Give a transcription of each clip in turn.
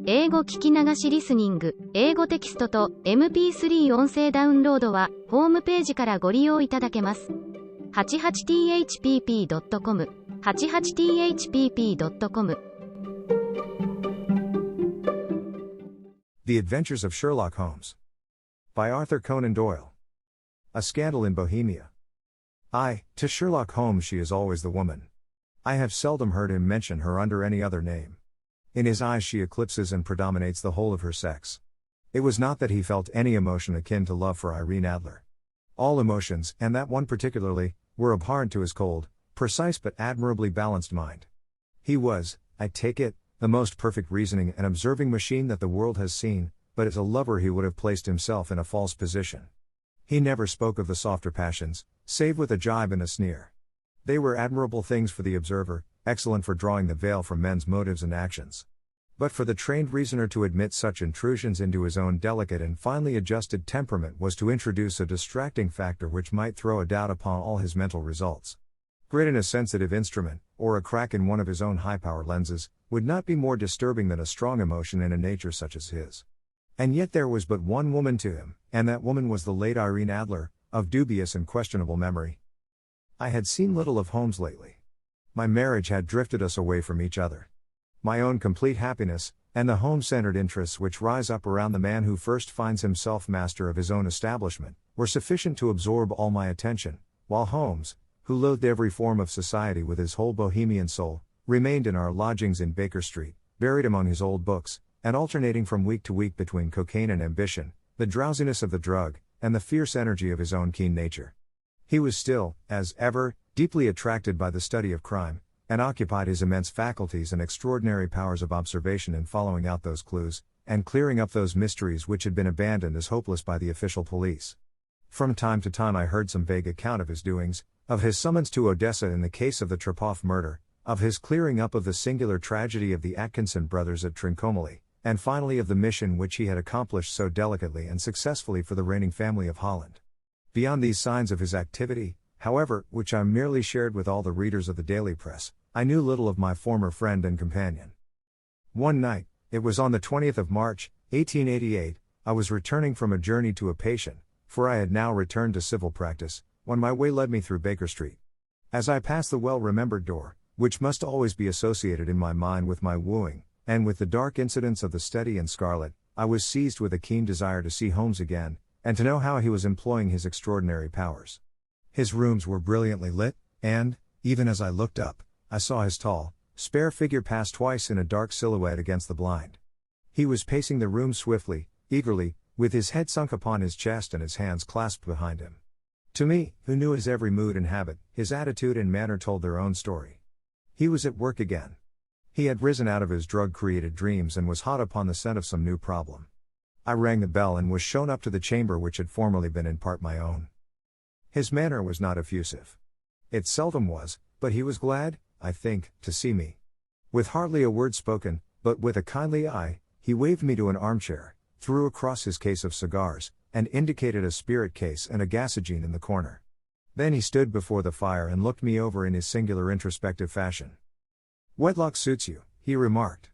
英語聞き流しリスニング、英語テキストと MP3 音声ダウンロードはホームページからご利用いただけます。88thpp.com 88thpp.com The Adventures of Sherlock Holmes by Arthur Conan Doyle. A Scandal in Bohemia. To Sherlock Holmes she is always the woman. I have seldom heard him mention her under any other name. In his eyes she eclipses and predominates the whole of her sex. It was not that he felt any emotion akin to love for Irene Adler. All emotions, and that one particularly, were abhorrent to his cold, precise but admirably balanced mind. He was, I take it, the most perfect reasoning and observing machine that the world has seen, but as a lover he would have placed himself in a false position. He never spoke of the softer passions, save with a jibe and a sneer. They were admirable things for the observer, excellent for drawing the veil from men's motives and actions. But for the trained reasoner to admit such intrusions into his own delicate and finely adjusted temperament was to introduce a distracting factor which might throw a doubt upon all his mental results. Grit in a sensitive instrument, or a crack in one of his own high-power lenses, would not be more disturbing than a strong emotion in a nature such as his. And yet there was but one woman to him, and that woman was the late Irene Adler, of dubious and questionable memory. I had seen little of Holmes lately. My marriage had drifted us away from each other. My own complete happiness, and the home-centered interests which rise up around the man who first finds himself master of his own establishment, were sufficient to absorb all my attention, while Holmes, who loathed every form of society with his whole bohemian soul, remained in our lodgings in Baker Street, buried among his old books, and alternating from week to week between cocaine and ambition, the drowsiness of the drug, and the fierce energy of his own keen nature. He was still, as ever, deeply attracted by the study of crime, and occupied his immense faculties and extraordinary powers of observation in following out those clues, and clearing up those mysteries which had been abandoned as hopeless by the official police. From time to time I heard some vague account of his doings, of his summons to Odessa in the case of the Trepoff murder, of his clearing up of the singular tragedy of the Atkinson brothers at Trincomalee, and finally of the mission which he had accomplished so delicately and successfully for the reigning family of Holland. Beyond these signs of his activity, however, which I merely shared with all the readers of the daily press, I knew little of my former friend and companion. One night, it was on the 20th of March, 1888, I was returning from a journey to a patient, for I had now returned to civil practice, when my way led me through Baker Street. As I passed the well-remembered door, which must always be associated in my mind with my wooing, and with the dark incidents of the Study in Scarlet, I was seized with a keen desire to see Holmes again, and to know how he was employing his extraordinary powers. His rooms were brilliantly lit, and, even as I looked up, I saw his tall, spare figure pass twice in a dark silhouette against the blind. He was pacing the room swiftly, eagerly, with his head sunk upon his chest and his hands clasped behind him. To me, who knew his every mood and habit, his attitude and manner told their own story. He was at work again. He had risen out of his drug-created dreams and was hot upon the scent of some new problem. I rang the bell and was shown up to the chamber which had formerly been in part my own. His manner was not effusive. It seldom was, but he was glad, I think, to see me. With hardly a word spoken, but with a kindly eye, he waved me to an armchair, threw across his case of cigars, and indicated a spirit case and a gasogene in the corner. Then he stood before the fire and looked me over in his singular introspective fashion. "Wedlock suits you," he remarked.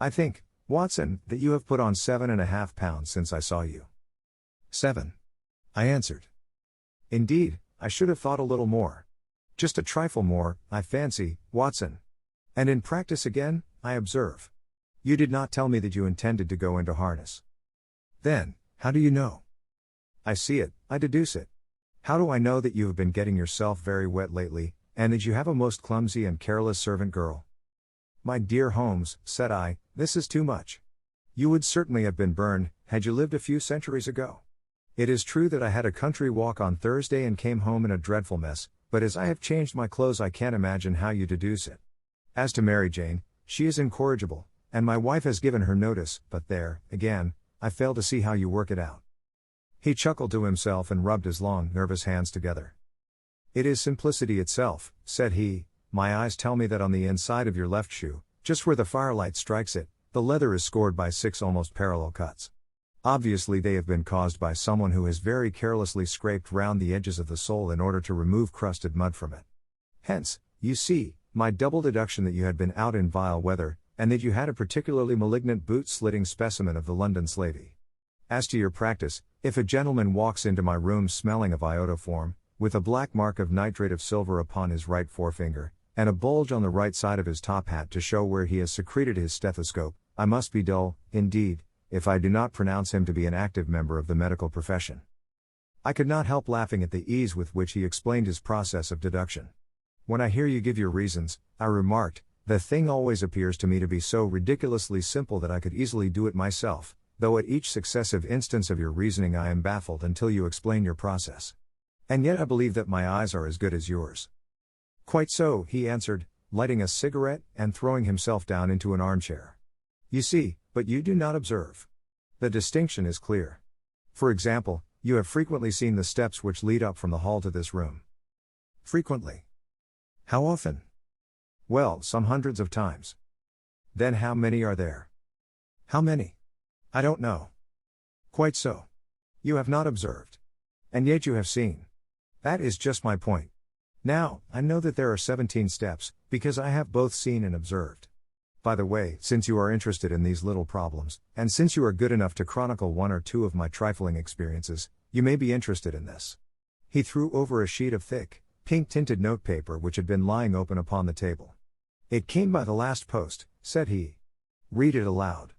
"I think, Watson, that you have put on 7.5 pounds since I saw you." 7. I answered. "Indeed, I should have thought a little more. Just a trifle more, I fancy, Watson. And in practice again, I observe. You did not tell me that you intended to go into harness." "Then, how do you know?" "I see it, I deduce it. How do I know that you have been getting yourself very wet lately, and that you have a most clumsy and careless servant girl?" "My dear Holmes," said I, "this is too much. You would certainly have been burned, had you lived a few centuries ago. It is true that I had a country walk on Thursday and came home in a dreadful mess, but as I have changed my clothes I can't imagine how you deduce it. As to Mary Jane, she is incorrigible, and my wife has given her notice, but there, again, I fail to see how you work it out." He chuckled to himself and rubbed his long, nervous hands together. "It is simplicity itself," said he. "My eyes tell me that on the inside of your left shoe, just where the firelight strikes it, the leather is scored by 6 almost parallel cuts. Obviously they have been caused by someone who has very carelessly scraped round the edges of the sole in order to remove crusted mud from it. Hence, you see, my double deduction that you had been out in vile weather, and that you had a particularly malignant boot-slitting specimen of the London slavey. As to your practice, if a gentleman walks into my room smelling of iodoform, with a black mark of nitrate of silver upon his right forefinger, and a bulge on the right side of his top hat to show where he has secreted his stethoscope, I must be dull, indeed, if I do not pronounce him to be an active member of the medical profession. I could not help laughing at the ease with which he explained his process of deduction. When I hear you give your reasons, I remarked, the thing always appears to me to be so ridiculously simple that I could easily do it myself, though at each successive instance of your reasoning I am baffled until you explain your process. And yet I believe that my eyes are as good as yours. Quite so, he answered, lighting a cigarette and throwing himself down into an armchair. You see, but you do not observe. The distinction is clear. For example, you have frequently seen the steps which lead up from the hall to this room. Frequently. How often? Well, some hundreds of times. Then how many are there? How many? I don't know. Quite so. You have not observed. And yet you have seen. That is just my point. Now, I know that there are 17 steps, because I have both seen and observed. By the way, since you are interested in these little problems, and since you are good enough to chronicle one or two of my trifling experiences, you may be interested in this. He threw over a sheet of thick, pink-tinted notepaper which had been lying open upon the table. It came by the last post, said he. Read it aloud.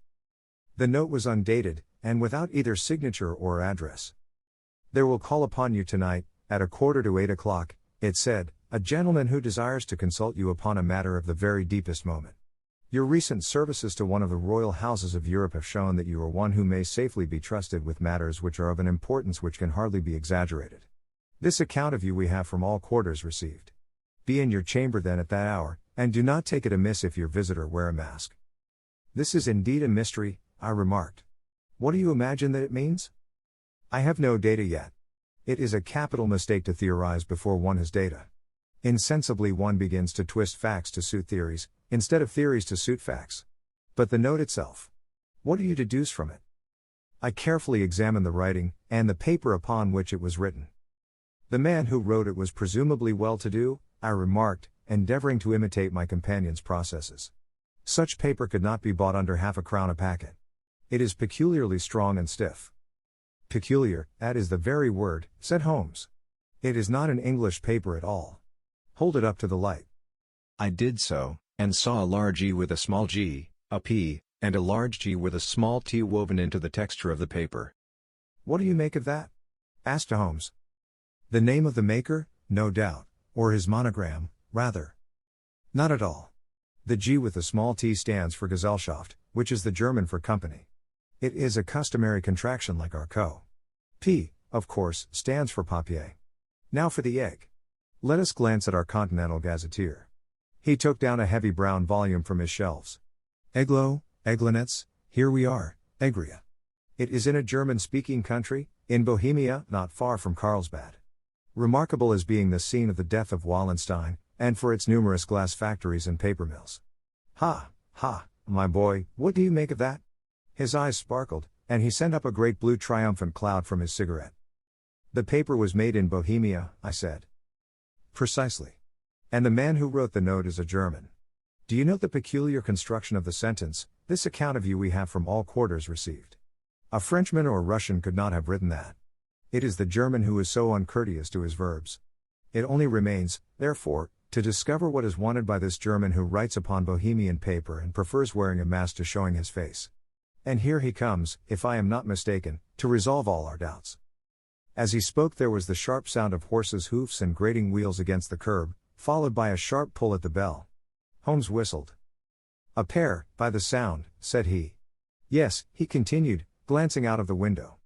The note was undated, and without either signature or address. There will call upon you tonight, at 7:45, it said, a gentleman who desires to consult you upon a matter of the very deepest moment. Your recent services to one of the royal houses of Europe have shown that you are one who may safely be trusted with matters which are of an importance which can hardly be exaggerated. This account of you we have from all quarters received. Be in your chamber then at that hour, and do not take it amiss if your visitor wear a mask. This is indeed a mystery, I remarked. What do you imagine that it means? I have no data yet. It is a capital mistake to theorize before one has data. Insensibly one begins to twist facts to suit theories, instead of theories to suit facts. But the note itself. What do you deduce from it? I carefully examined the writing, and the paper upon which it was written. The man who wrote it was presumably well-to-do, I remarked, endeavoring to imitate my companion's processes. Such paper could not be bought under £0.50 a packet. It is peculiarly strong and stiff. Peculiar, that is the very word, said Holmes. It is not an English paper at all. Hold it up to the light. I did so, and saw a large E with a small g, a P, and a large G with a small t woven into the texture of the paper. What do you make of that? Asked Holmes. The name of the maker, no doubt, or his monogram, rather. Not at all. The G with the small t stands for Gesellschaft, which is the German for company. It is a customary contraction like our co. P, of course, stands for papier. Now for the egg. Let us glance at our Continental Gazetteer. He took down a heavy brown volume from his shelves. Eglo, Eglinets, here we are, Egria. It is in a German-speaking country, in Bohemia, not far from Carlsbad. Remarkable as being the scene of the death of Wallenstein, and for its numerous glass factories and paper mills. Ha, my boy, what do you make of that? His eyes sparkled, and he sent up a great blue triumphant cloud from his cigarette. The paper was made in Bohemia, I said. Precisely. And the man who wrote the note is a German. Do you note the peculiar construction of the sentence, this account of you we have from all quarters received? A Frenchman or Russian could not have written that. It is the German who is so uncourteous to his verbs. It only remains, therefore, to discover what is wanted by this German who writes upon Bohemian paper and prefers wearing a mask to showing his face. And here he comes, if I am not mistaken, to resolve all our doubts. As he spoke there was the sharp sound of horses' hoofs and grating wheels against the curb, followed by a sharp pull at the bell. Holmes whistled. A pair, by the sound, said he. Yes, he continued, glancing out of the window.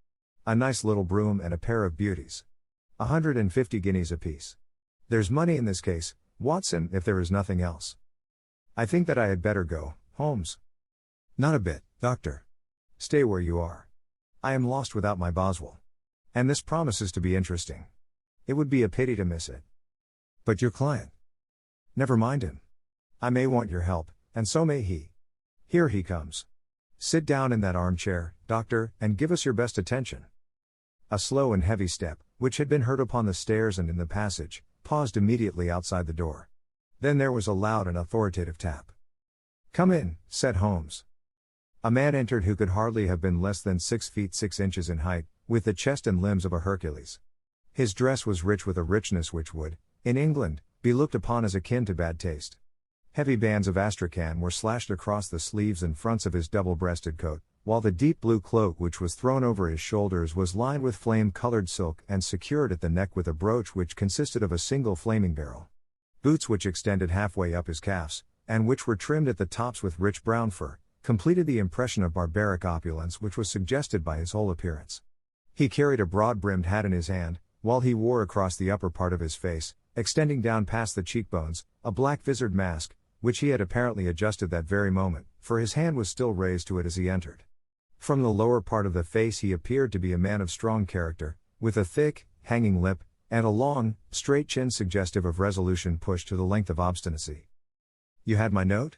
A nice little broom and a pair of beauties. 150 guineas apiece. There's money in this case, Watson, if there is nothing else. I think that I had better go, Holmes. Not a bit, Doctor. Stay where you are. I am lost without my Boswell. And this promises to be interesting. It would be a pity to miss it. But your client? Never mind him. I may want your help, and so may he. Here he comes. Sit down in that armchair, Doctor, and give us your best attention. A slow and heavy step, which had been heard upon the stairs and in the passage, paused immediately outside the door. Then there was a loud and authoritative tap. Come in, said Holmes. A man entered who could hardly have been less than 6 feet 6 inches in height, with the chest and limbs of a Hercules. His dress was rich with a richness which would, in England, be looked upon as akin to bad taste. Heavy bands of astrakhan were slashed across the sleeves and fronts of his double-breasted coat, while the deep blue cloak which was thrown over his shoulders was lined with flame-colored silk and secured at the neck with a brooch which consisted of a single flaming barrel. Boots which extended halfway up his calves, and which were trimmed at the tops with rich brown fur, completed the impression of barbaric opulence which was suggested by his whole appearance. He carried a broad-brimmed hat in his hand, while he wore across the upper part of his face, extending down past the cheekbones, a black visored mask, which he had apparently adjusted that very moment, for his hand was still raised to it as he entered. From the lower part of the face he appeared to be a man of strong character, with a thick, hanging lip, and a long, straight chin suggestive of resolution pushed to the length of obstinacy. "You had my note?"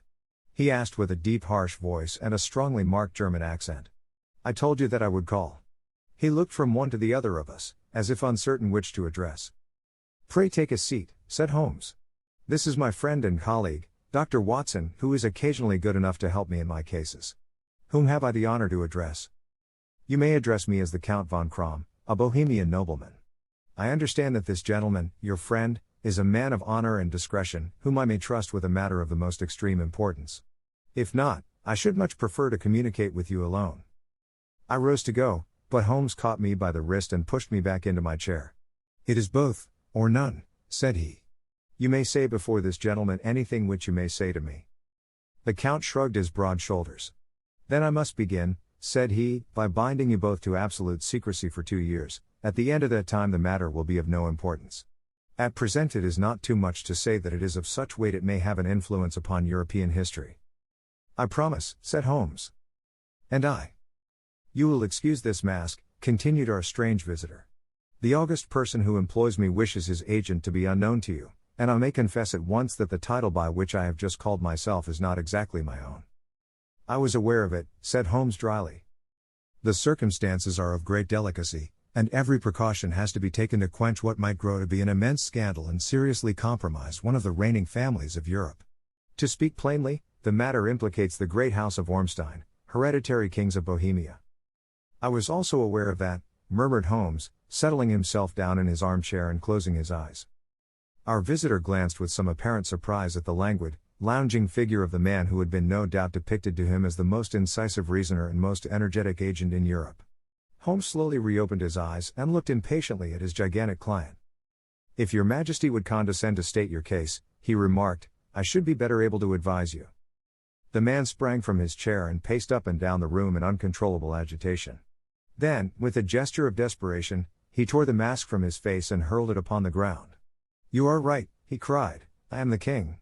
he asked with a deep harsh voice and a strongly marked German accent. "I told you that I would call." He looked from one to the other of us, as if uncertain which to address. "Pray take a seat," said Holmes. "This is my friend and colleague, Dr. Watson, who is occasionally good enough to help me in my cases. Whom have I the honor to address?" "You may address me as the Count von Krom, a Bohemian nobleman. I understand that this gentleman, your friend, is a man of honor and discretion, whom I may trust with a matter of the most extreme importance. If not, I should much prefer to communicate with you alone." I rose to go, but Holmes caught me by the wrist and pushed me back into my chair. "It is both, or none," said he. "You may say before this gentleman anything which you may say to me." The Count shrugged his broad shoulders. "Then I must begin," said he, "by binding you both to absolute secrecy for 2 years. At the end of that time the matter will be of no importance. At present it is not too much to say that it is of such weight it may have an influence upon European history." "I promise," said Holmes. "And I." "You will excuse this mask," continued our strange visitor. "The august person who employs me wishes his agent to be unknown to you, and I may confess at once that the title by which I have just called myself is not exactly my own." "I was aware of it," said Holmes dryly. "The circumstances are of great delicacy, and every precaution has to be taken to quench what might grow to be an immense scandal and seriously compromise one of the reigning families of Europe. To speak plainly, the matter implicates the great house of Ormstein, hereditary kings of Bohemia." "I was also aware of that," murmured Holmes, settling himself down in his armchair and closing his eyes. Our visitor glanced with some apparent surprise at the languid, lounging figure of the man who had been no doubt depicted to him as the most incisive reasoner and most energetic agent in Europe. Holmes slowly reopened his eyes and looked impatiently at his gigantic client. "If your Majesty would condescend to state your case," he remarked, "I should be better able to advise you." The man sprang from his chair and paced up and down the room in uncontrollable agitation. Then, with a gesture of desperation, he tore the mask from his face and hurled it upon the ground. "You are right," he cried, "I am the king.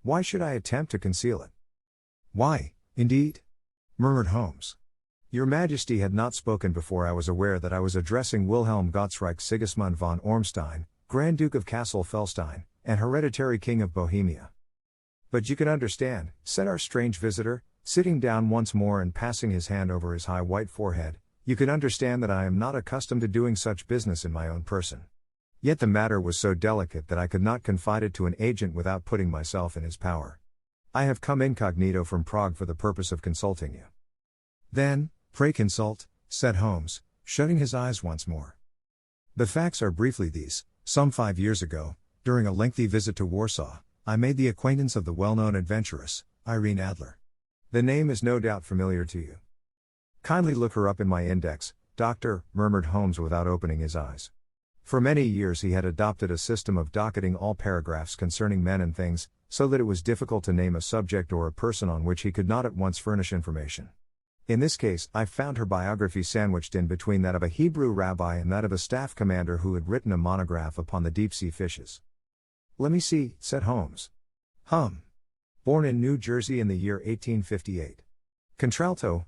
Why should I attempt to conceal it?" "Why, indeed?" murmured Holmes. "Your Majesty had not spoken before I was aware that I was addressing Wilhelm Gottsreich Sigismund von Ormstein, Grand Duke of Kassel-Felstein, and hereditary King of Bohemia." "But you can understand," said our strange visitor, sitting down once more and passing his hand over his high white forehead, "you can understand that I am not accustomed to doing such business in my own person. Yet the matter was so delicate that I could not confide it to an agent without putting myself in his power. I have come incognito from Prague for the purpose of consulting you." "Then, pray consult," said Holmes, shutting his eyes once more. "The facts are briefly these. Some 5 years ago, during a lengthy visit to Warsaw, I made the acquaintance of the well-known adventuress, Irene Adler. The name is no doubt familiar to you." "Kindly look her up in my index, Doctor," murmured Holmes without opening his eyes. For many years he had adopted a system of docketing all paragraphs concerning men and things, so that it was difficult to name a subject or a person on which he could not at once furnish information. In this case, I found her biography sandwiched in between that of a Hebrew rabbi and that of a staff commander who had written a monograph upon the deep-sea fishes. "Let me see," said Holmes. Born in New Jersey in the year 1858. Contralto,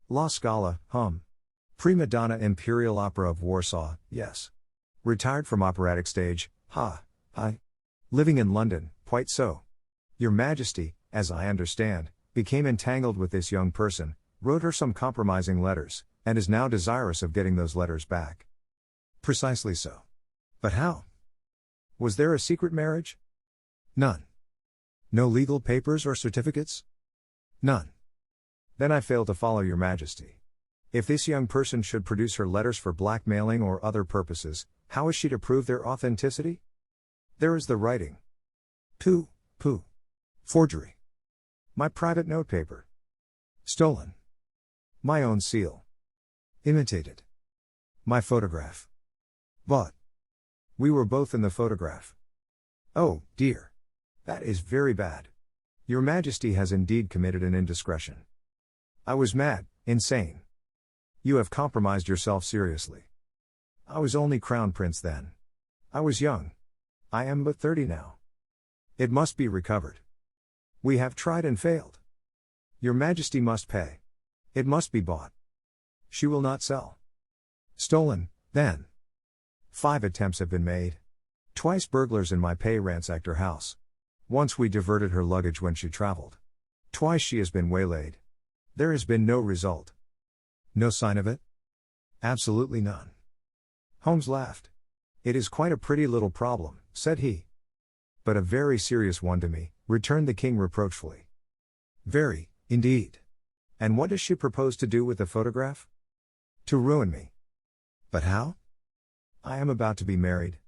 La Scala, Prima donna Imperial Opera of Warsaw, yes. Retired from operatic stage, Living in London, quite so. Your Majesty, as I understand, became entangled with this young person, wrote her some compromising letters, and is now desirous of getting those letters back." "Precisely so. But how? Was there a secret marriage?" "None." "No legal papers or certificates?" None. Then I fail to follow your majesty. If this young person should produce her letters for blackmailing or other purposes, how is she to prove their authenticity? There is the writing. Pooh. Forgery. My private notepaper. Stolen. My own seal. Imitated. My photograph. Bought. We were both in the photograph. Oh, dear. That is very bad. Your Majesty has indeed committed an indiscretion. I was mad, insane. You have compromised yourself seriously. I was only Crown Prince then. I was young. I am but 30 now. It must be recovered. We have tried and failed. Your Majesty must pay. It must be bought. She will not sell. Stolen, then. 5 attempts have been made. Twice burglars in my pay ransacked her house. Once we diverted her luggage when she traveled. Twice she has been waylaid. There has been no result. No sign of it? Absolutely none. Holmes laughed. It is quite a pretty little problem, said he. But a very serious one to me, returned the king reproachfully. Very, indeed. And what does she propose to do with the photograph? To ruin me. But how? I am about to be married.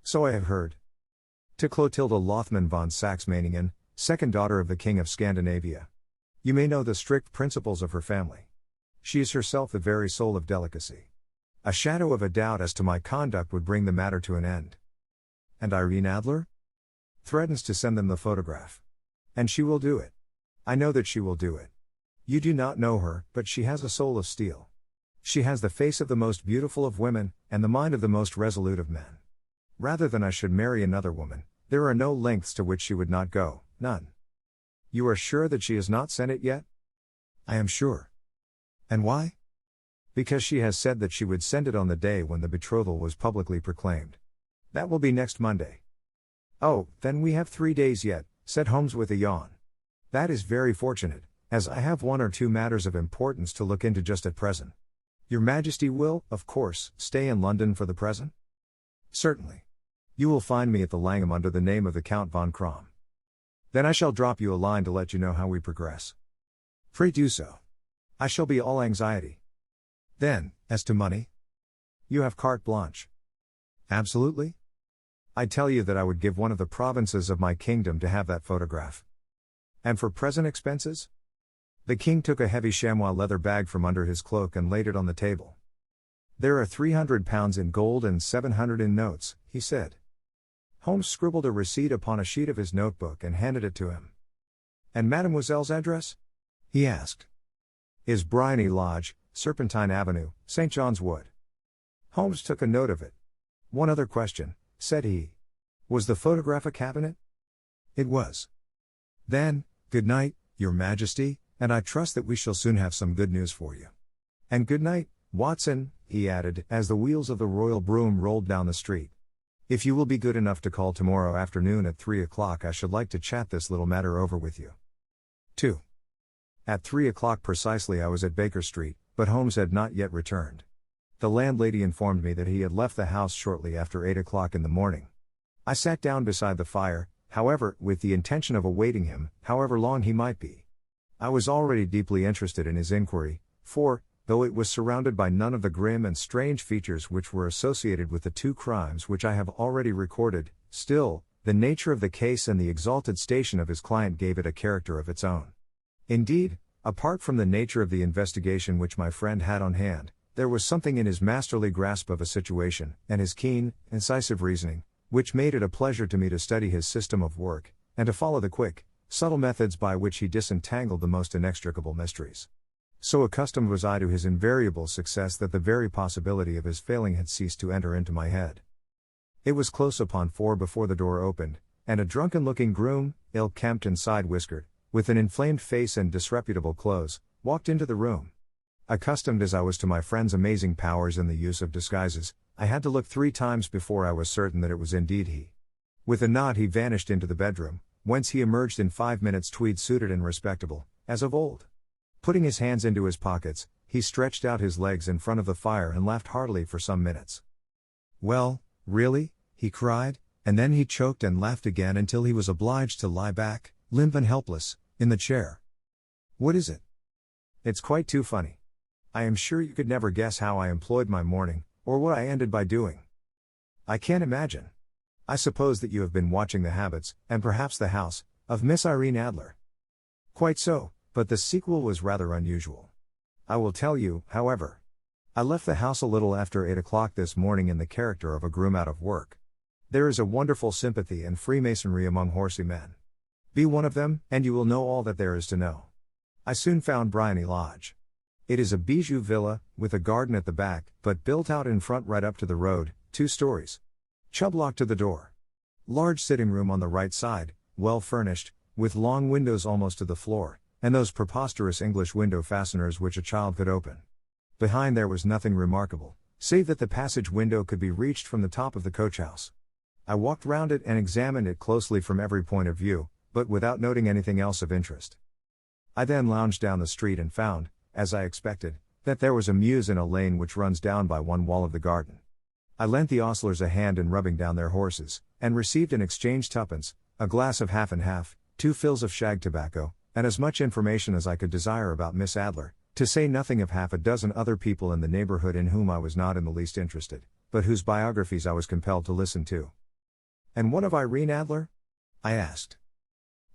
So I have heard. To Clotilda Lothman von Saxe-Meiningen, second daughter of the King of Scandinavia. You may know the strict principles of her family. She is herself the very soul of delicacy. A shadow of a doubt as to my conduct would bring the matter to an end. And Irene Adler? Threatens to send them the photograph. And she will do it. I know that she will do it. You do not know her, but she has a soul of steel. She has the face of the most beautiful of women, and the mind of the most resolute of men. Rather than I should marry another woman, there are no lengths to which she would not go, none. You are sure that she has not sent it yet? I am sure. And why? Because she has said that she would send it on the day when the betrothal was publicly proclaimed. That will be next Monday. Oh, then we have 3 days yet, said Holmes with a yawn. That is very fortunate, as I have 1 or 2 matters of importance to look into just at present. Your Majesty will, of course, stay in London for the present? Certainly. You will find me at the Langham under the name of the Count von Krom. Then I shall drop you a line to let you know how we progress. Pray do so. I shall be all anxiety. Then, as to money? You have carte blanche. Absolutely? I tell you that I would give one of the provinces of my kingdom to have that photograph. And for present expenses? The king took a heavy chamois leather bag from under his cloak and laid it on the table. There are £300 in gold and 700 in notes, he said. Holmes scribbled a receipt upon a sheet of his notebook and handed it to him. And Mademoiselle's address? He asked. Is Bryony Lodge, Serpentine Avenue, St. John's Wood. Holmes took a note of it. One other question, said he. Was the photograph a cabinet? It was. Then, good night, Your Majesty, and I trust that we shall soon have some good news for you. And good night, Watson, he added, as the wheels of the royal brougham rolled down the street. If you will be good enough to call tomorrow afternoon at 3 o'clock, I should like to chat this little matter over with you. 2. At 3 o'clock precisely I was at Baker Street, but Holmes had not yet returned. The landlady informed me that he had left the house shortly after 8 o'clock in the morning. I sat down beside the fire, however, with the intention of awaiting him, however long he might be. I was already deeply interested in his inquiry, for, though it was surrounded by none of the grim and strange features which were associated with the 2 crimes which I have already recorded, still, the nature of the case and the exalted station of his client gave it a character of its own. Indeed, apart from the nature of the investigation which my friend had on hand, there was something in his masterly grasp of a situation, and his keen, incisive reasoning, which made it a pleasure to me to study his system of work, and to follow the quick, subtle methods by which he disentangled the most inextricable mysteries. So accustomed was I to his invariable success that the very possibility of his failing had ceased to enter into my head. It was close upon 4 before the door opened, and a drunken-looking groom, ill-kempt and side-whiskered, with an inflamed face and disreputable clothes, walked into the room. Accustomed as I was to my friend's amazing powers in the use of disguises, I had to look 3 times before I was certain that it was indeed he. With a nod he vanished into the bedroom, whence he emerged in 5 minutes tweed-suited and respectable, as of old. Putting his hands into his pockets, he stretched out his legs in front of the fire and laughed heartily for some minutes. Well, really? He cried, and then he choked and laughed again until he was obliged to lie back, limp and helpless, in the chair. What is it? It's quite too funny. I am sure you could never guess how I employed my morning, or what I ended by doing. I can't imagine. I suppose that you have been watching The Habits, and perhaps The House, of Miss Irene Adler. Quite so, but the sequel was rather unusual. I will tell you, however. I left the house a little after 8 o'clock this morning in the character of a groom out of work. There is a wonderful sympathy and freemasonry among horsey men. Be one of them, and you will know all that there is to know. I soon found Bryony Lodge. It is a bijou villa, with a garden at the back, but built out in front right up to the road, 2 stories. Chubb lock to the door. Large sitting room on the right side, well furnished, with long windows almost to the floor, and those preposterous English window fasteners which a child could open. Behind there was nothing remarkable, save that the passage window could be reached from the top of the coach house. I walked round it and examined it closely from every point of view, but without noting anything else of interest. I then lounged down the street and found, as I expected, that there was a mews in a lane which runs down by one wall of the garden. I lent the ostlers a hand in rubbing down their horses, and received in exchange 2pence, a glass of half and half, 2 fills of shag tobacco, and as much information as I could desire about Miss Adler, to say nothing of half a dozen other people in the neighborhood in whom I was not in the least interested, but whose biographies I was compelled to listen to. And what of Irene Adler? I asked.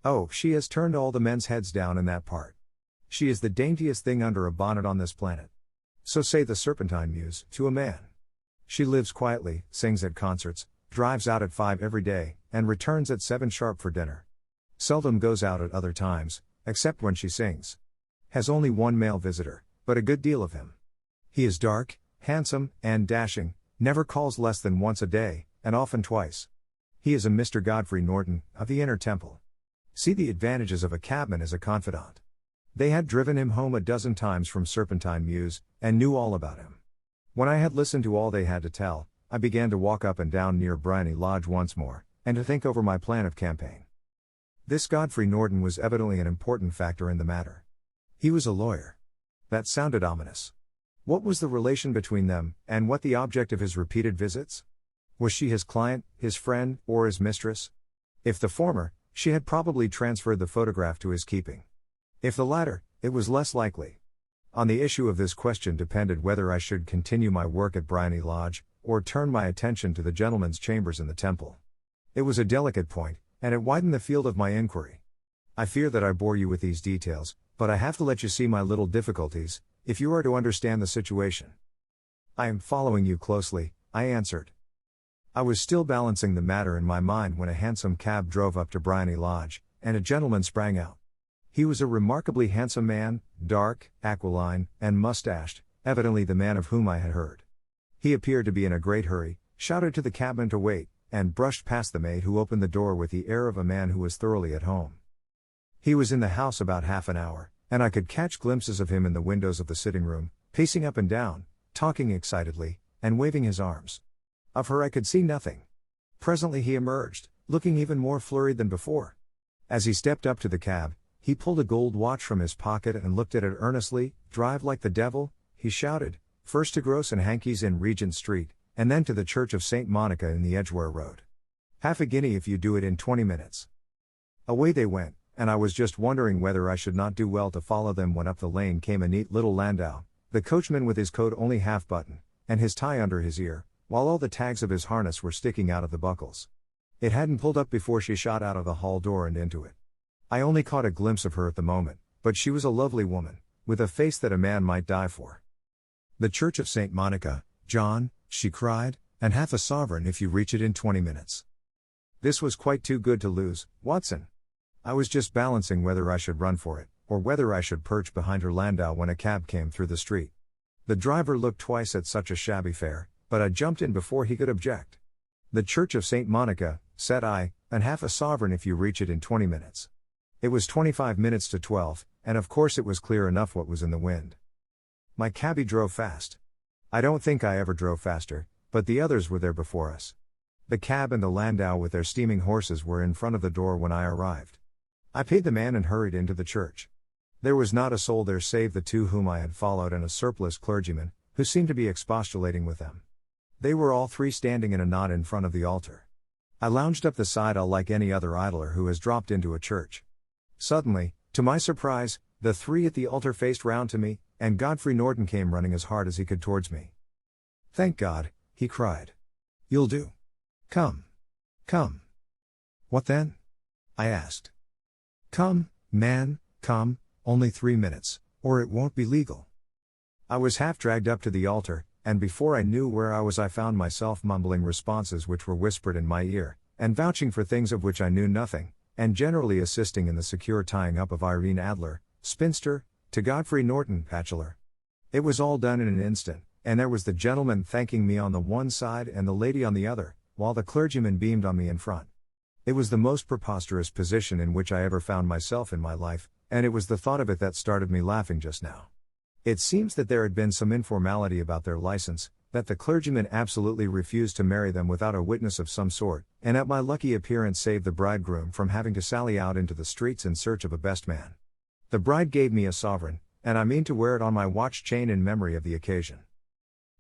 Oh, she has turned all the men's heads down in that part. She is the daintiest thing under a bonnet on this planet. So say the Serpentine Mews, to a man. She lives quietly, sings at concerts, drives out at 5 every day, and returns at 7 sharp for dinner. Seldom goes out at other times, except when she sings. Has only one male visitor, but a good deal of him. He is dark, handsome, and dashing, never calls less than once a day, and often twice. He is a Mr. Godfrey Norton, of the Inner Temple. See the advantages of a cabman as a confidant. They had driven him home a dozen times from Serpentine Mews, and knew all about him. When I had listened to all they had to tell, I began to walk up and down near Bryony Lodge once more, and to think over my plan of campaign. This Godfrey Norton was evidently an important factor in the matter. He was a lawyer. That sounded ominous. What was the relation between them, and what the object of his repeated visits? Was she his client, his friend, or his mistress? If the former, she had probably transferred the photograph to his keeping. If the latter, it was less likely. On the issue of this question depended whether I should continue my work at Bryony Lodge, or turn my attention to the gentlemen's chambers in the temple. It was a delicate point, and it widened the field of my inquiry. I fear that I bore you with these details, but I have to let you see my little difficulties, if you are to understand the situation. I am following you closely, I answered. I was still balancing the matter in my mind when a hansom cab drove up to Bryony Lodge, and a gentleman sprang out. He was a remarkably handsome man, dark, aquiline, and mustached, evidently the man of whom I had heard. He appeared to be in a great hurry, shouted to the cabman to wait, and brushed past the maid who opened the door with the air of a man who was thoroughly at home. He was in the house about half an hour, and I could catch glimpses of him in the windows of the sitting room, pacing up and down, talking excitedly, and waving his arms. Of her I could see nothing. Presently he emerged, looking even more flurried than before. As he stepped up to the cab, he pulled a gold watch from his pocket and looked at it earnestly. "Drive like the devil," he shouted, "first to Gross and Hankey's in Regent Street, and then to the Church of St. Monica in the Edgware Road. Half a guinea if you do it in 20 minutes. Away they went, and I was just wondering whether I should not do well to follow them when up the lane came a neat little landau, the coachman with his coat only half buttoned, and his tie under his ear, while all the tags of his harness were sticking out of the buckles. It hadn't pulled up before she shot out of the hall door and into it. I only caught a glimpse of her at the moment, but she was a lovely woman, with a face that a man might die for. "The Church of St. Monica, John," she cried, "and half a sovereign if you reach it in 20 minutes. This was quite too good to lose, Watson. I was just balancing whether I should run for it, or whether I should perch behind her landau when a cab came through the street. The driver looked twice at such a shabby fare, but I jumped in before he could object. "The Church of St. Monica," said I, "and half a sovereign if you reach it in 20 minutes. It was 25 minutes to 12, and of course it was clear enough what was in the wind. My cabby drove fast. I don't think I ever drove faster, but the others were there before us. The cab and the landau with their steaming horses were in front of the door when I arrived. I paid the man and hurried into the church. There was not a soul there save the two whom I had followed and a surpliced clergyman, who seemed to be expostulating with them. They were all three standing in a knot in front of the altar. I lounged up the side aisle like any other idler who has dropped into a church. Suddenly, to my surprise, The three at the altar faced round to me, and Godfrey Norton came running as hard as he could towards me. "Thank God," he cried. "You'll do. Come. Come." "What then?" I asked. "Come, man, come, only 3 minutes, or it won't be legal." I was half dragged up to the altar, and before I knew where I was I found myself mumbling responses which were whispered in my ear, and vouching for things of which I knew nothing, and generally assisting in the secure tying up of Irene Adler, spinster, to Godfrey Norton, bachelor. It was all done in an instant, and there was the gentleman thanking me on the one side and the lady on the other, while the clergyman beamed on me in front. It was the most preposterous position in which I ever found myself in my life, and it was the thought of it that started me laughing just now. It seems that there had been some informality about their license, that the clergyman absolutely refused to marry them without a witness of some sort, and at my lucky appearance saved the bridegroom from having to sally out into the streets in search of a best man. The bride gave me a sovereign, and I mean to wear it on my watch chain in memory of the occasion.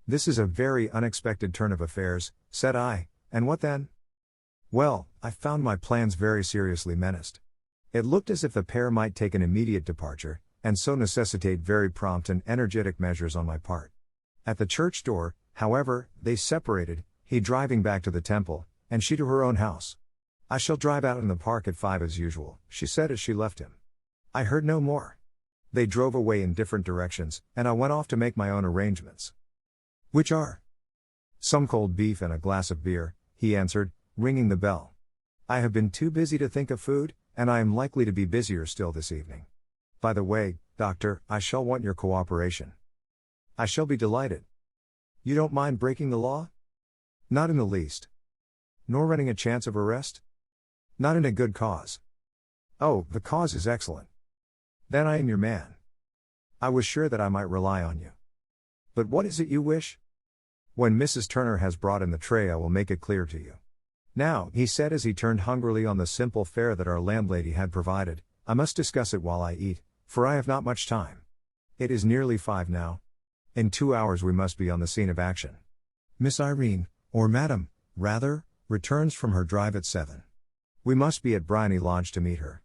"This is a very unexpected turn of affairs," said I, "and what then?" Well, I found my plans very seriously menaced. It looked as if the pair might take an immediate departure, and so necessitate very prompt and energetic measures on my part. At the church door, however, they separated, he driving back to the temple, and she to her own house. "I shall drive out in the park at 5 as usual," she said as she left him. I heard no more. They drove away in different directions, and I went off to make my own arrangements. "Which are?" "Some cold beef and a glass of beer," he answered, ringing the bell. "I have been too busy to think of food, and I am likely to be busier still this evening. By the way, Doctor, I shall want your cooperation." "I shall be delighted." "You don't mind breaking the law?" "Not in the least." "Nor running a chance of arrest?" "Not in a good cause." "Oh, the cause is excellent." "Then I am your man." "I was sure that I might rely on you." "But what is it you wish?" "When Mrs. Turner has brought in the tray I will make it clear to you. Now," he said as he turned hungrily on the simple fare that our landlady had provided, "I must discuss it while I eat, for I have not much time. It is nearly 5 now. In 2 hours we must be on the scene of action. Miss Irene, or Madam, rather, returns from her drive at 7. We must be at Bryony Lodge to meet her."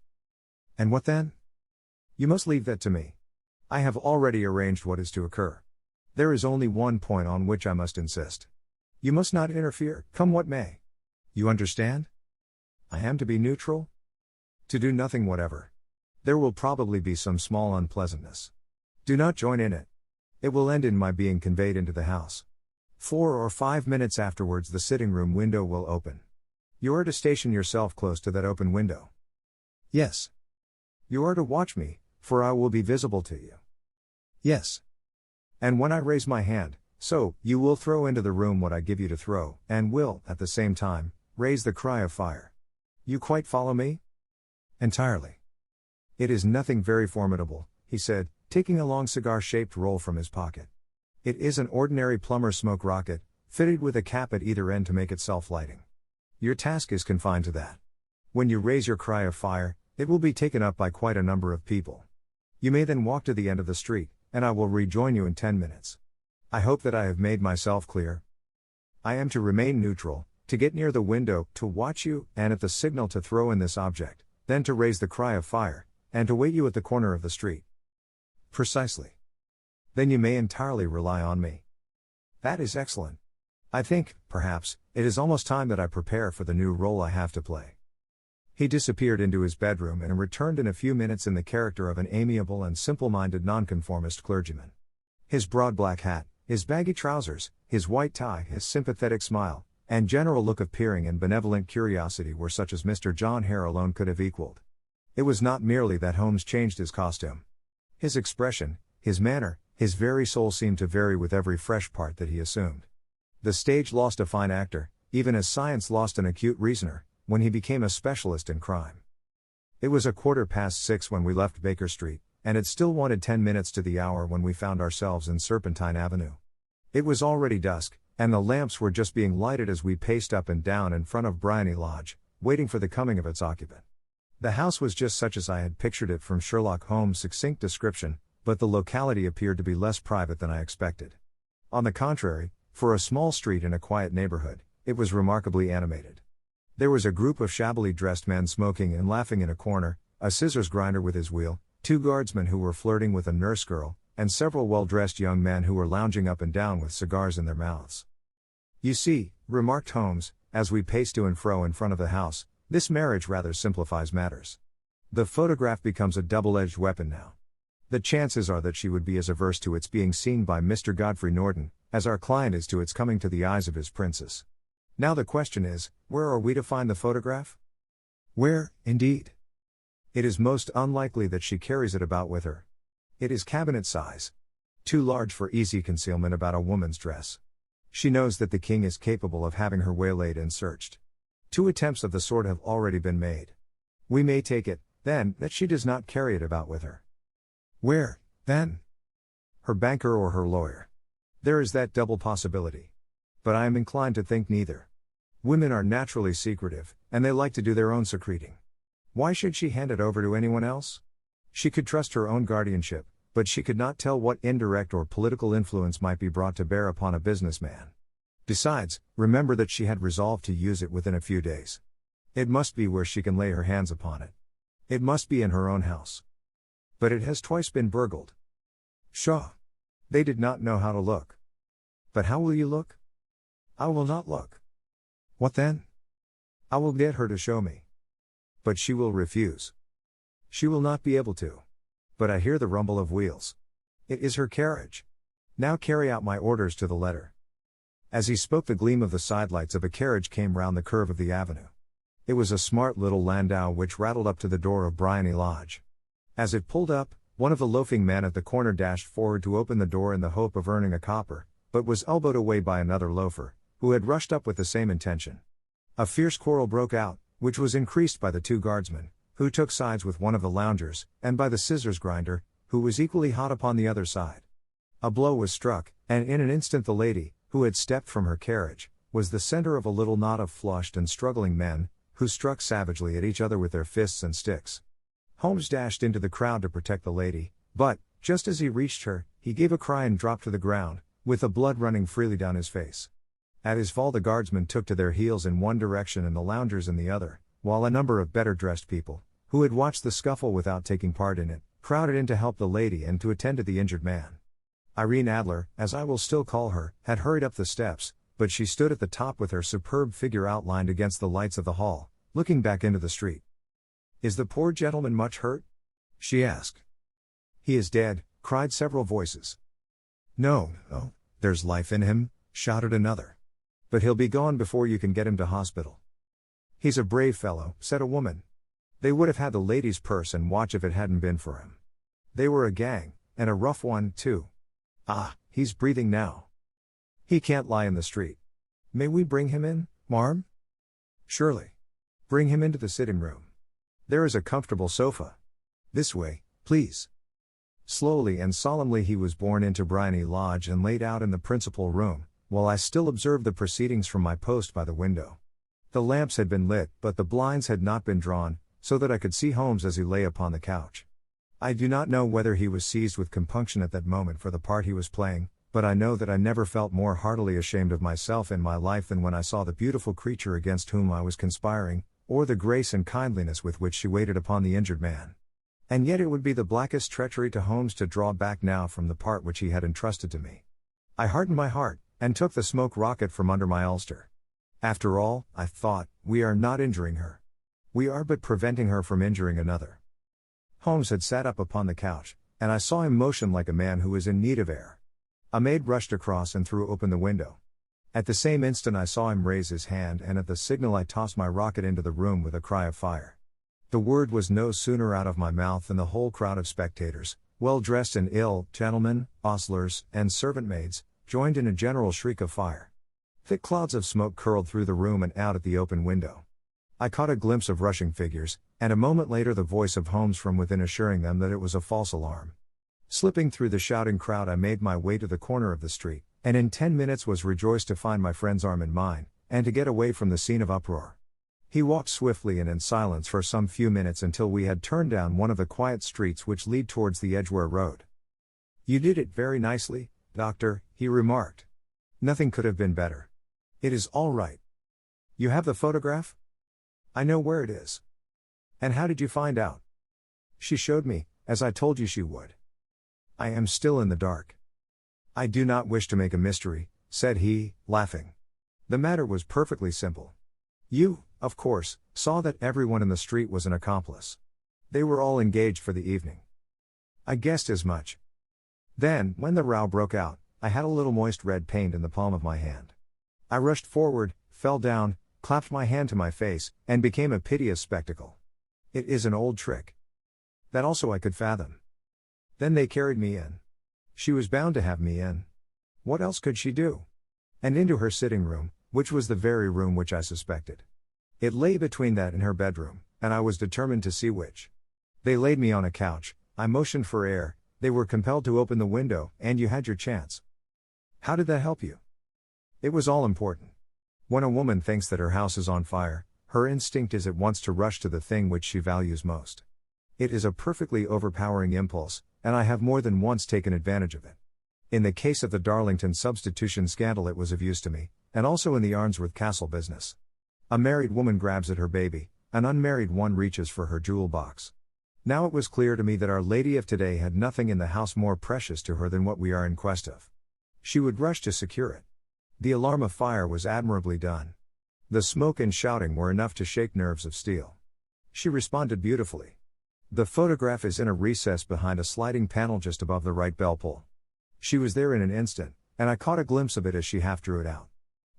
"And what then?" "You must leave that to me. I have already arranged what is to occur. There is only one point on which I must insist. You must not interfere, come what may. You understand?" "I am to be neutral?" "To do nothing whatever. There will probably be some small unpleasantness. Do not join in it. It will end in my being conveyed into the house. 4 or 5 minutes afterwards the sitting room window will open. You are to station yourself close to that open window." "Yes." "You are to watch me, for I will be visible to you." "Yes." "And when I raise my hand, so, you will throw into the room what I give you to throw, and will, at the same time, raise the cry of fire. You quite follow me?" "Entirely." "It is nothing very formidable," he said, taking a long cigar-shaped roll from his pocket. "It is an ordinary plumber's smoke rocket, fitted with a cap at either end to make it self-lighting. Your task is confined to that. When you raise your cry of fire, it will be taken up by quite a number of people. You may then walk to the end of the street, and I will rejoin you in 10 minutes. I hope that I have made myself clear. I am to remain neutral, to get near the window, to watch you, and at the signal to throw in this object, then to raise the cry of fire, and to wait you at the corner of the street." "Precisely." "Then you may entirely rely on me." "That is excellent. I think, perhaps, it is almost time that I prepare for the new role I have to play." He disappeared into his bedroom and returned in a few minutes in the character of an amiable and simple-minded nonconformist clergyman. His broad black hat, his baggy trousers, his white tie, his sympathetic smile, and general look of peering and benevolent curiosity were such as Mr. John Hare alone could have equaled. It was not merely that Holmes changed his costume. His expression, his manner, his very soul seemed to vary with every fresh part that he assumed. The stage lost a fine actor, even as science lost an acute reasoner, when he became a specialist in crime. It was 6:15 when we left Baker Street, and it still wanted 10 minutes to the hour when we found ourselves in Serpentine Avenue. It was already dusk, and the lamps were just being lighted as we paced up and down in front of Bryony Lodge, waiting for the coming of its occupant. The house was just such as I had pictured it from Sherlock Holmes' succinct description, but the locality appeared to be less private than I expected. On the contrary, for a small street in a quiet neighborhood, it was remarkably animated. There was a group of shabbily dressed men smoking and laughing in a corner, a scissors grinder with his wheel, 2 guardsmen who were flirting with a nurse girl, and several well-dressed young men who were lounging up and down with cigars in their mouths. "You see," remarked Holmes, as we paced to and fro in front of the house, "this marriage rather simplifies matters. The photograph becomes a double-edged weapon now. The chances are that she would be as averse to its being seen by Mr. Godfrey Norton, as our client is to its coming to the eyes of his princess. Now the question is, where are we to find the photograph? Where, indeed? It is most unlikely that she carries it about with her. It is cabinet size. Too large for easy concealment about a woman's dress. She knows that the king is capable of having her waylaid and searched. 2 attempts of the sort have already been made. We may take it, then, that she does not carry it about with her. Where, then? Her banker or her lawyer. There is that double possibility. But I am inclined to think neither. Women are naturally secretive, and they like to do their own secreting. Why should she hand it over to anyone else? She could trust her own guardianship, but she could not tell what indirect or political influence might be brought to bear upon a businessman. Besides, remember that she had resolved to use it within a few days. It must be where she can lay her hands upon it. It must be in her own house. But it has twice been burgled. Pshaw! They did not know how to look. But how will you look? I will not look. What then? I will get her to show me. But she will refuse. She will not be able to. But I hear the rumble of wheels. It is her carriage. Now carry out my orders to the letter." As he spoke, the gleam of the sidelights of a carriage came round the curve of the avenue. It was a smart little landau which rattled up to the door of Bryony Lodge. As it pulled up, one of the loafing men at the corner dashed forward to open the door in the hope of earning a copper, but was elbowed away by another loafer, who had rushed up with the same intention. A fierce quarrel broke out, which was increased by the 2 guardsmen, who took sides with one of the loungers, and by the scissors grinder, who was equally hot upon the other side. A blow was struck, and in an instant the lady, who had stepped from her carriage, was the center of a little knot of flushed and struggling men, who struck savagely at each other with their fists and sticks. Holmes dashed into the crowd to protect the lady, but, just as he reached her, he gave a cry and dropped to the ground, with the blood running freely down his face. At his fall, the guardsmen took to their heels in one direction and the loungers in the other, while a number of better-dressed people, who had watched the scuffle without taking part in it, crowded in to help the lady and to attend to the injured man. Irene Adler, as I will still call her, had hurried up the steps, but she stood at the top with her superb figure outlined against the lights of the hall, looking back into the street. "Is the poor gentleman much hurt?" she asked. "He is dead," cried several voices. No, there's life in him," shouted another. "But he'll be gone before you can get him to hospital." "He's a brave fellow," said a woman. "They would have had the lady's purse and watch if it hadn't been for him. They were a gang, and a rough one, too. Ah, he's breathing now. He can't lie in the street. May we bring him in, marm?" "Surely. Bring him into the sitting room. There is a comfortable sofa. This way, please." Slowly and solemnly he was borne into Bryony Lodge and laid out in the principal room, while I still observed the proceedings from my post by the window. The lamps had been lit, but the blinds had not been drawn, so that I could see Holmes as he lay upon the couch. I do not know whether he was seized with compunction at that moment for the part he was playing, but I know that I never felt more heartily ashamed of myself in my life than when I saw the beautiful creature against whom I was conspiring, or the grace and kindliness with which she waited upon the injured man. And yet it would be the blackest treachery to Holmes to draw back now from the part which he had entrusted to me. I hardened my heart, and took the smoke rocket from under my ulster. After all, I thought, we are not injuring her. We are but preventing her from injuring another. Holmes had sat up upon the couch, and I saw him motion like a man who is in need of air. A maid rushed across and threw open the window. At the same instant I saw him raise his hand, and at the signal I tossed my rocket into the room with a cry of fire. The word was no sooner out of my mouth than the whole crowd of spectators, well dressed and ill, gentlemen, ostlers, and servant maids, joined in a general shriek of fire. Thick clouds of smoke curled through the room and out at the open window. I caught a glimpse of rushing figures, and a moment later the voice of Holmes from within assuring them that it was a false alarm. Slipping through the shouting crowd, I made my way to the corner of the street, and in 10 minutes was rejoiced to find my friend's arm in mine, and to get away from the scene of uproar. He walked swiftly and in silence for some few minutes until we had turned down one of the quiet streets which lead towards the Edgware Road. "You did it very nicely, Doctor," he remarked. "Nothing could have been better. It is all right. You have the photograph?" "I know where it is." "And how did you find out?" "She showed me, as I told you she would. I am still in the dark. I do not wish to make a mystery, said he, laughing. The matter was perfectly simple. You, of course, saw that everyone in the street was an accomplice. They were all engaged for the evening. I guessed as much. Then, when the row broke out, I had a little moist red paint in the palm of my hand. I rushed forward, fell down, clapped my hand to my face, and became a piteous spectacle. It is an old trick. That also I could fathom. Then they carried me in. She was bound to have me in. What else could she do? And into her sitting room, which was the very room which I suspected. It lay between that and her bedroom, and I was determined to see which. They laid me on a couch, I motioned for air, they were compelled to open the window, and you had your chance. How did that help you? It was all important. When a woman thinks that her house is on fire, her instinct is at once to rush to the thing which she values most. It is a perfectly overpowering impulse, and I have more than once taken advantage of it. In the case of the Darlington substitution scandal it was of use to me, and also in the Arnsworth Castle business. A married woman grabs at her baby, an unmarried one reaches for her jewel box. Now it was clear to me that Our Lady of today had nothing in the house more precious to her than what we are in quest of. She would rush to secure it. The alarm of fire was admirably done. The smoke and shouting were enough to shake nerves of steel. She responded beautifully. The photograph is in a recess behind a sliding panel just above the right bell pull. She was there in an instant, and I caught a glimpse of it as she half drew it out.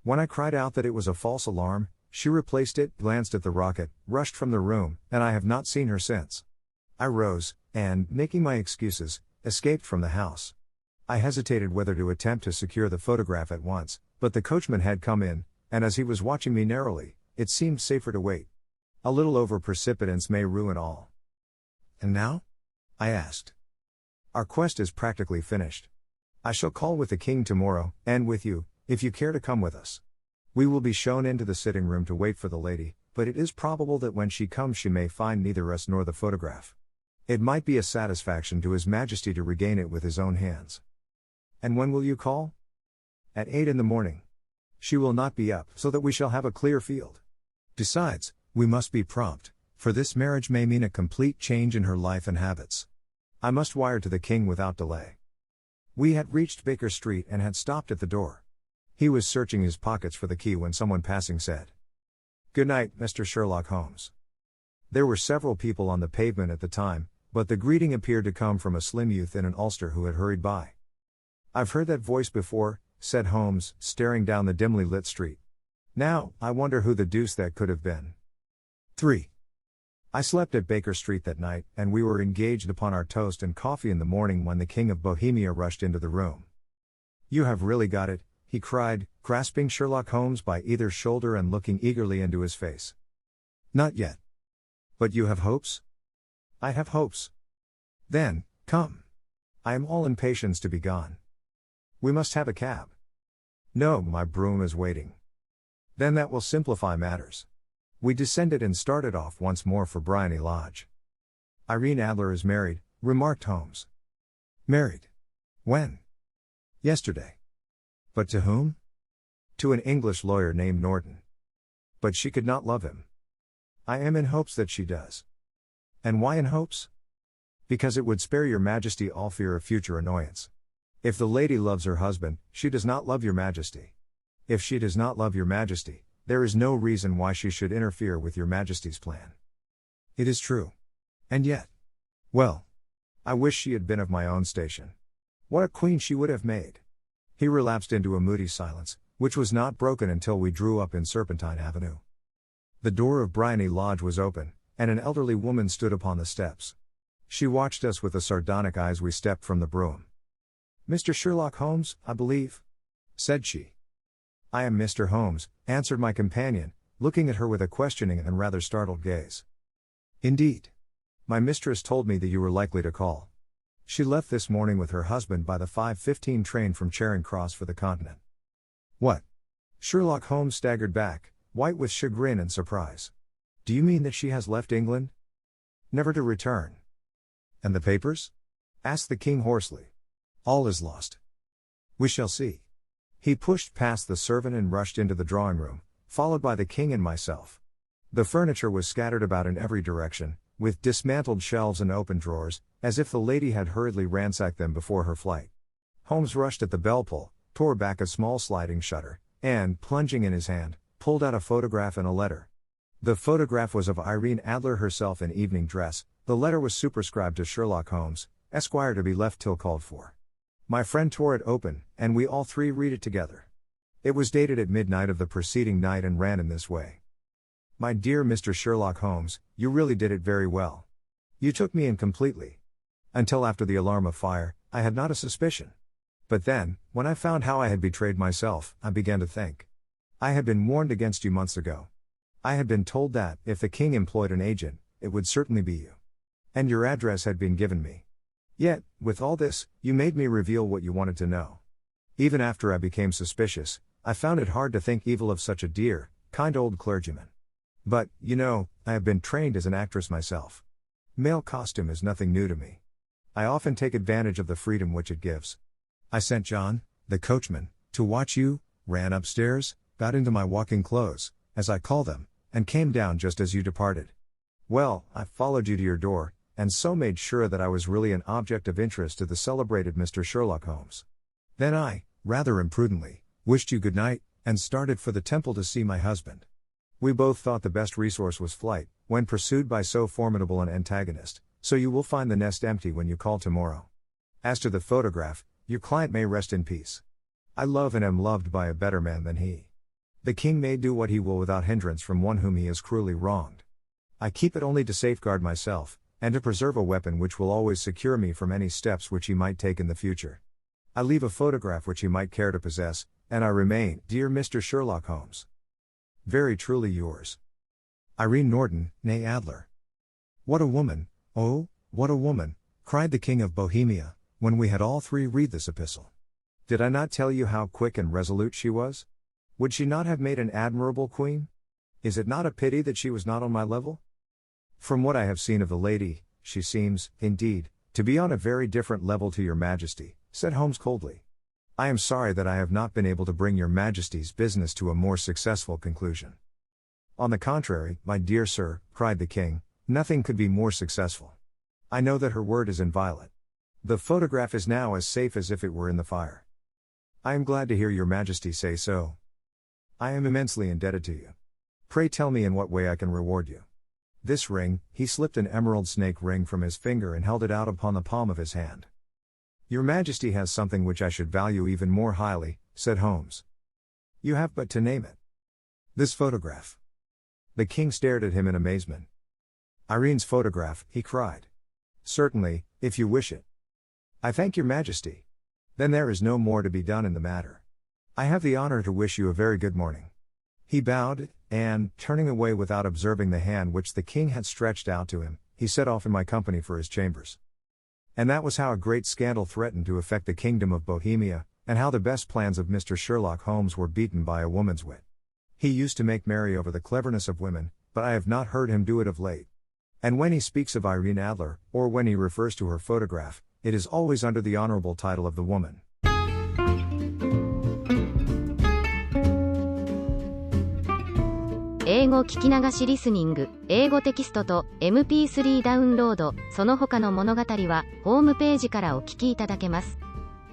When I cried out that it was a false alarm, she replaced it, glanced at the rocket, rushed from the room, and I have not seen her since. I rose, and, making my excuses, escaped from the house. I hesitated whether to attempt to secure the photograph at once, but the coachman had come in, and as he was watching me narrowly, it seemed safer to wait. A little over-precipitance may ruin all. And now? I asked. Our quest is practically finished. I shall call with the king tomorrow, and with you, if you care to come with us. We will be shown into the sitting room to wait for the lady, but it is probable that when she comes she may find neither us nor the photograph. It might be a satisfaction to His Majesty to regain it with his own hands. And when will you call? At 8 in the morning. She will not be up, so that we shall have a clear field. Besides, we must be prompt, for this marriage may mean a complete change in her life and habits. I must wire to the king without delay. We had reached Baker Street and had stopped at the door. He was searching his pockets for the key when someone passing said, "Good night, Mr. Sherlock Holmes." There were several people on the pavement at the time, but the greeting appeared to come from a slim youth in an ulster who had hurried by. "I've heard that voice before," said Holmes, staring down the dimly lit street. "Now, I wonder who the deuce that could have been." 3. I slept at Baker Street that night, and we were engaged upon our toast and coffee in the morning when the King of Bohemia rushed into the room. "You have really got it," he cried, grasping Sherlock Holmes by either shoulder and looking eagerly into his face. "Not yet. But you have hopes?" "I have hopes." "Then, come. I am all impatience to be gone." "We must have a cab." "No, my brougham is waiting." "Then that will simplify matters." We descended and started off once more for Bryony Lodge. "Irene Adler is married," remarked Holmes. "Married? When?" "Yesterday." "But to whom?" "To an English lawyer named Norton." "But she could not love him." "I am in hopes that she does." "And why in hopes?" "Because it would spare your Majesty all fear of future annoyance. If the lady loves her husband, she does not love your Majesty. If she does not love your Majesty, there is no reason why she should interfere with your Majesty's plan." "It is true. And yet. Well. I wish she had been of my own station. What a queen she would have made." He relapsed into a moody silence, which was not broken until we drew up in Serpentine Avenue. The door of Bryony Lodge was open, and an elderly woman stood upon the steps. She watched us with a sardonic eye as we stepped from the brougham. "Mr. Sherlock Holmes, I believe?" said she. "I am Mr. Holmes," answered my companion, looking at her with a questioning and rather startled gaze. "Indeed. My mistress told me that you were likely to call. She left this morning with her husband by the 5:15 train from Charing Cross for the Continent." "What?" Sherlock Holmes staggered back, white with chagrin and surprise. "Do you mean that she has left England? Never to return?" "And the papers?" asked the king hoarsely. "All is lost." "We shall see." He pushed past the servant and rushed into the drawing room, followed by the king and myself. The furniture was scattered about in every direction, with dismantled shelves and open drawers, as if the lady had hurriedly ransacked them before her flight. Holmes rushed at the bell pull, tore back a small sliding shutter, and, plunging in his hand, pulled out a photograph and a letter. The photograph was of Irene Adler herself in evening dress. The letter was superscribed to Sherlock Holmes, Esquire, to be left till called for. My friend tore it open, and we all three read it together. It was dated at midnight of the preceding night and ran in this way. My dear Mr. Sherlock Holmes, you really did it very well. You took me in completely. Until after the alarm of fire, I had not a suspicion. But then, when I found how I had betrayed myself, I began to think. I had been warned against you months ago. I had been told that, if the king employed an agent, it would certainly be you. And your address had been given me. Yet, with all this, you made me reveal what you wanted to know. Even after I became suspicious, I found it hard to think evil of such a dear, kind old clergyman. But, you know, I have been trained as an actress myself. Male costume is nothing new to me. I often take advantage of the freedom which it gives. I sent John, the coachman, to watch you, ran upstairs, got into my walking clothes, as I call them, and came down just as you departed. Well, I followed you to your door, and so made sure that I was really an object of interest to the celebrated Mr. Sherlock Holmes. Then I, rather imprudently, wished you good night, and started for the temple to see my husband. We both thought the best resource was flight, when pursued by so formidable an antagonist, so you will find the nest empty when you call tomorrow. As to the photograph, your client may rest in peace. I love and am loved by a better man than he. The king may do what he will without hindrance from one whom he has cruelly wronged. I keep it only to safeguard myself, and to preserve a weapon which will always secure me from any steps which he might take in the future. I leave a photograph which he might care to possess, and I remain, dear Mr. Sherlock Holmes, very truly yours, Irene Norton, née Adler. What a woman, oh, what a woman, cried the King of Bohemia, when we had all three read this epistle. Did I not tell you how quick and resolute she was? Would she not have made an admirable queen? Is it not a pity that she was not on my level? From what I have seen of the lady, she seems, indeed, to be on a very different level to your Majesty, said Holmes coldly. I am sorry that I have not been able to bring your Majesty's business to a more successful conclusion. On the contrary, my dear sir, cried the king, nothing could be more successful. I know that her word is inviolate. The photograph is now as safe as if it were in the fire. I am glad to hear your Majesty say so. I am immensely indebted to you. Pray tell me in what way I can reward you. This ring, he slipped an emerald snake ring from his finger and held it out upon the palm of his hand. Your Majesty has something which I should value even more highly, said Holmes. You have but to name it. This photograph. The king stared at him in amazement. Irene's photograph, he cried. Certainly, if you wish it. I thank your Majesty. Then there is no more to be done in the matter. I have the honor to wish you a very good morning. He bowed, and, turning away without observing the hand which the king had stretched out to him, he set off in my company for his chambers. And that was how a great scandal threatened to affect the kingdom of Bohemia, and how the best plans of Mr. Sherlock Holmes were beaten by a woman's wit. He used to make merry over the cleverness of women, but I have not heard him do it of late. And when he speaks of Irene Adler, or when he refers to her photograph, it is always under the honorable title of the woman. 英語聞き流しリスニング、英語テキストと MP3 ダウンロード、その他の物語はホームページからお聞きいただけます。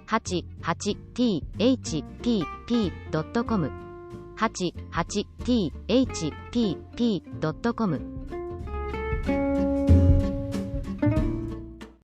88thpp.com 88thpp.com